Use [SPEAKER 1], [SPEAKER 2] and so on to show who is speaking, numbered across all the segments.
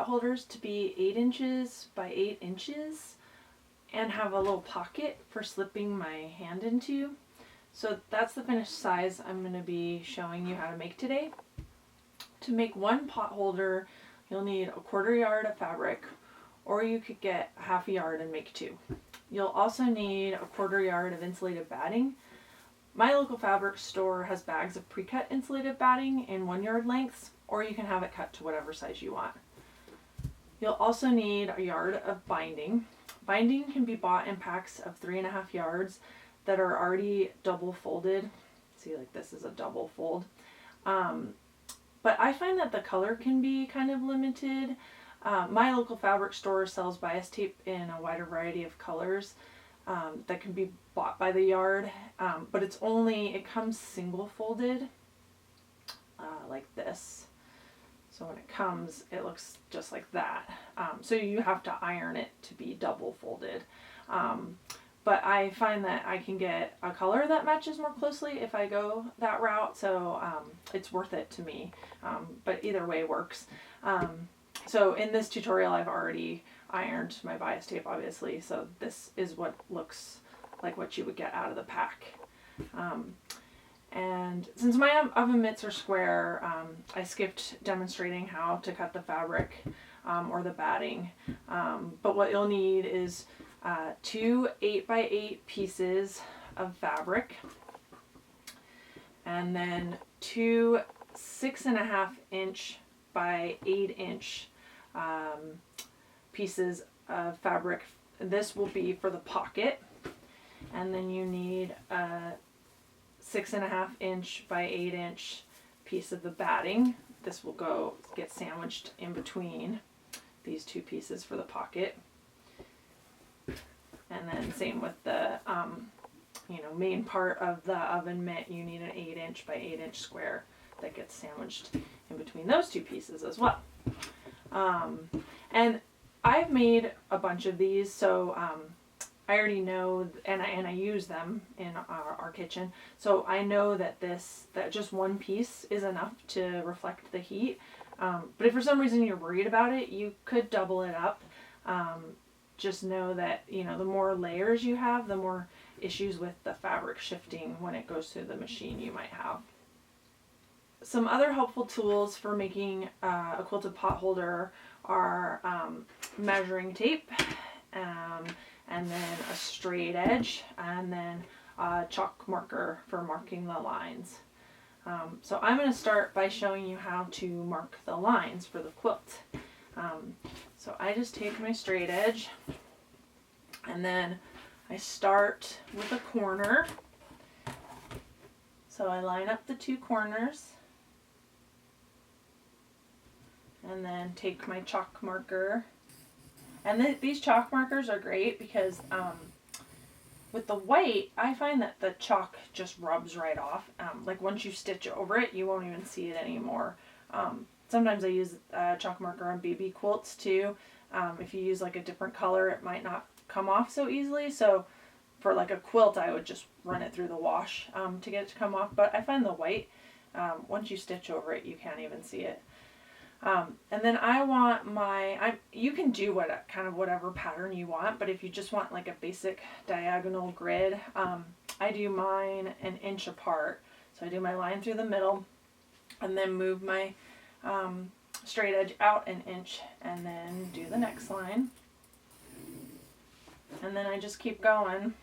[SPEAKER 1] holders to be 8 inches by 8 inches and have a little pocket for slipping my hand into. So that's the finished size I'm going to be showing you how to make today. To make one pot holder, you'll need 1/4 yard of fabric, or you could get 1/2 yard and make 2. You'll also need 1/4 yard of insulated batting. My local fabric store has bags of pre-cut insulated batting in 1 yard lengths, or you can have it cut to whatever size you want. You'll also need a yard of binding. Binding can be bought in packs of 3.5 yards that are already double folded. See, like this is a double fold. But I find that the color can be kind of limited. My local fabric store sells bias tape in a wider variety of colors that can be bought by the yard, but it comes single folded like this. So when it comes, it looks just like that. So you have to iron it to be double folded. But I find that I can get a color that matches more closely if I go that route, so it's worth it to me. But either way works. So in this tutorial, I've already ironed my bias tape, obviously, so this is what looks like what you would get out of the pack. And since my oven mitts are square, I skipped demonstrating how to cut the fabric or the batting. But what you'll need is 2 8x8 pieces of fabric, and then 2 6.5 inch by 8 inch pieces of fabric. This will be for the pocket, and then you need a 6.5 inch by 8 inch piece of the batting. This will get sandwiched in between these 2 pieces for the pocket. And then same with the main part of the oven mitt, you need an 8 inch by 8 inch square that gets sandwiched in between those 2 pieces as well. And I've made a bunch of these, so I already know, and I use them in our kitchen, so I know that just one piece is enough to reflect the heat. But if for some reason you're worried about it, you could double it up. Just know that, the more layers you have, the more issues with the fabric shifting when it goes through the machine you might have. Some other helpful tools for making a quilted pot holder are measuring tape, and then a straight edge, and then a chalk marker for marking the lines. So I'm going to start by showing you how to mark the lines for the quilt. So I just take my straight edge, and then I start with a corner. So I line up the 2 corners, and then take my chalk marker. And these chalk markers are great because with the white, I find that the chalk just rubs right off. Like once you stitch over it, you won't even see it anymore. Sometimes I use a chalk marker on baby quilts too. If you use like a different color, it might not come off so easily. So for like a quilt, I would just run it through the wash to get it to come off. But I find the white, once you stitch over it, you can't even see it. And then I want you can do whatever pattern you want, but if you just want like a basic diagonal grid, I do mine an inch apart. So I do my line through the middle, and then move my straight edge out an inch, and then do the next line. And then I just keep going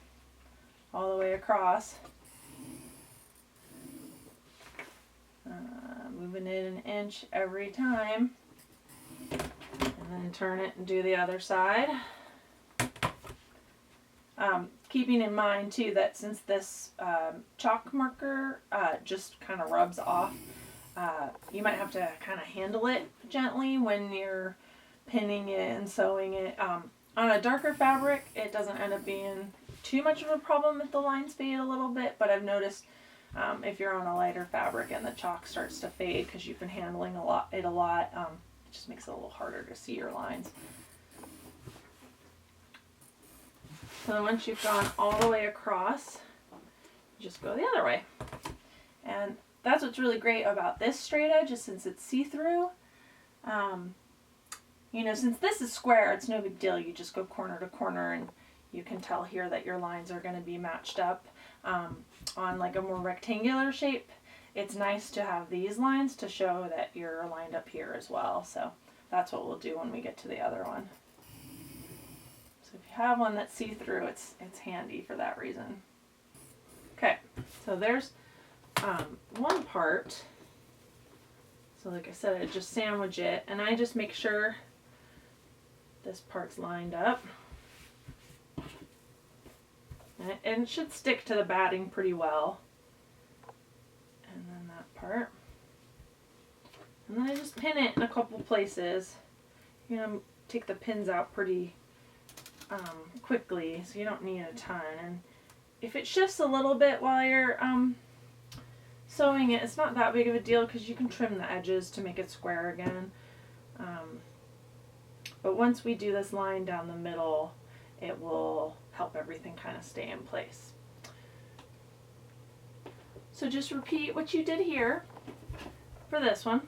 [SPEAKER 1] all the way across. Moving it an inch every time, and then turn it and do the other side. Keeping in mind too that since this chalk marker just kind of rubs off, you might have to kind of handle it gently when you're pinning it and sewing it. On a darker fabric, it doesn't end up being too much of a problem if the lines fade a little bit, but I've noticed if you're on a lighter fabric and the chalk starts to fade because you've been handling it a lot, it just makes it a little harder to see your lines. So then once you've gone all the way across, you just go the other way. And that's what's really great about this straight edge, is since it's see-through, You know, since this is square, it's no big deal. You just go corner to corner and you can tell here that your lines are going to be matched up. On like a more rectangular shape, it's nice to have these lines to show that you're lined up here as well. So that's what we'll do when we get to the other one. So if you have one that's see-through, it's handy for that reason. Okay, so there's one part. So like I said, I just sandwich it, and I just make sure this part's lined up. And it should stick to the batting pretty well. And then that part. And then I just pin it in a couple places. You're going to take the pins out pretty quickly, so you don't need a ton. And if it shifts a little bit while you're sewing it, it's not that big of a deal because you can trim the edges to make it square again. But once we do this line down the middle, it will help everything kind of stay in place. So just repeat what you did here for this one.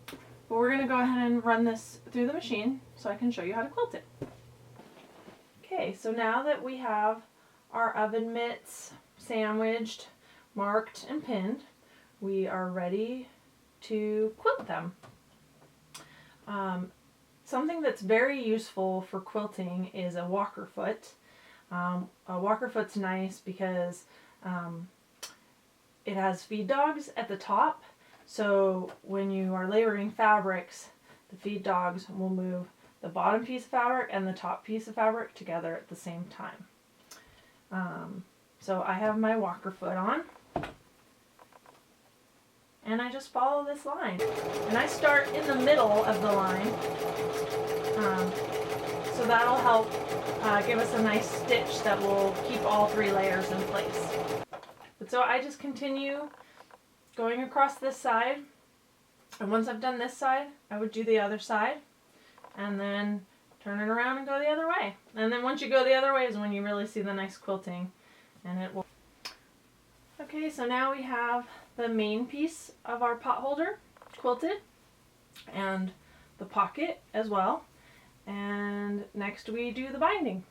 [SPEAKER 1] But we're going to go ahead and run this through the machine so I can show you how to quilt it. Okay, so now that we have our oven mitts sandwiched, marked, and pinned, we are ready to quilt them. Something that's very useful for quilting is a walker foot. A walker foot's nice because it has feed dogs at the top, so when you are layering fabrics, the feed dogs will move the bottom piece of fabric and the top piece of fabric together at the same time. So I have my walker foot on, and I just follow this line. And I start in the middle of the line, so that'll help give us a nice stitch that will keep all 3 layers in place. But so I just continue going across this side, and once I've done this side, I would do the other side, and then turn it around and go the other way. And then once you go the other way is when you really see the nice quilting, and it will. Okay, so now we have the main piece of our potholder quilted, and the pocket as well. And next we do the binding.